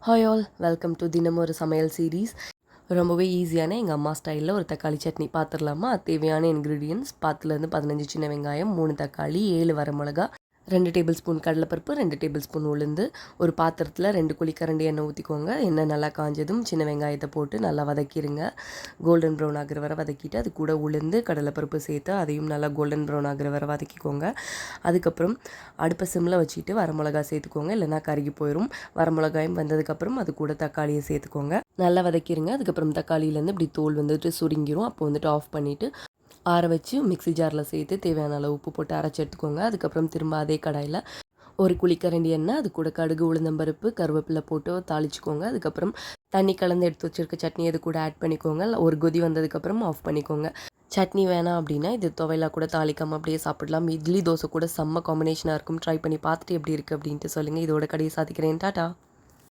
Hi all, welcome to தினம் ஒரு சமையல் சீரீஸ். ரொம்பவே ஈஸியான எங்கள் அம்மா ஸ்டைலில் ஒரு தக்காளி சட்னி பார்த்துடலாமா? தேவையான இன்க்ரீடியன்ஸ் 10லேருந்து 15 சின்ன வெங்காயம், 3 தக்காளி, 7 வரமிளகா, 2 டேபிள் ஸ்பூன் கடலைப்பருப்பு, 2 டேபிள் ஸ்பூன் உளுந்து, ஒரு பாத்திரத்தில் 2 குழிக்கரண்டி எண்ணெய் ஊற்றிக்கோங்க. எண்ணெய் நல்லா காஞ்சதும் சின்ன வெங்காயத்தை போட்டு நல்லா வதக்கிடுங்க. கோல்டன் ப்ரௌன் ஆகிற வரை வதக்கிட்டு அது கூட உளுந்து கடலைப்பருப்பு சேர்த்து அதையும் நல்லா கோல்டன் ப்ரௌன் ஆகிற வரை வதக்கிக்கோங்க. அதுக்கப்புறம் அடுப்பை சிம்மில் வச்சுட்டு வரமிளகா சேர்த்துக்கோங்க, இல்லைனா கருகி போயிடும். வரமிளகாயும் வந்ததுக்கப்புறம் அது கூட தக்காளியை சேர்த்துக்கோங்க, நல்லா வதக்கிடுங்க. அதுக்கப்புறம் தக்காளியிலேருந்து இப்படி தோல் வந்துட்டு சுருங்கிரும். அப்போ வந்துட்டு ஆஃப் பண்ணிவிட்டு ஆற வச்சு மிக்ஸி ஜாரில் சேர்த்து தேவையான அளவு உப்பு போட்டு அரைச்சி எடுத்துக்கோங்க. அதுக்கப்புறம் திரும்ப அதே கடாயில் ஒரு குழிக்கரண்டி எண்ணெய், அது கூட கடுகு உளுந்தம்பருப்பு கருவேப்பிலை போட்டு தாளிச்சிக்கோங்க. அதுக்கப்புறம் தண்ணி கலந்து எடுத்து வச்சுருக்க சட்னி அது கூட ஆட் பண்ணிக்கோங்க. ஒரு கொதி வந்ததுக்கப்புறம் ஆஃப் பண்ணிக்கோங்க. சட்னி வேணாம் அப்படின்னா இது துவையலாக கூட தாளிக்காமல் அப்படியே சாப்பிடலாம். இட்லி தோசை கூட செம்ம காம்பினேஷனாக இருக்கும். ட்ரை பண்ணி பார்த்துட்டு எப்படி இருக்குது அப்படின்ட்டு சொல்லுங்கள். இதோட கடையை சாதிக்கிறேன். டாட்டா.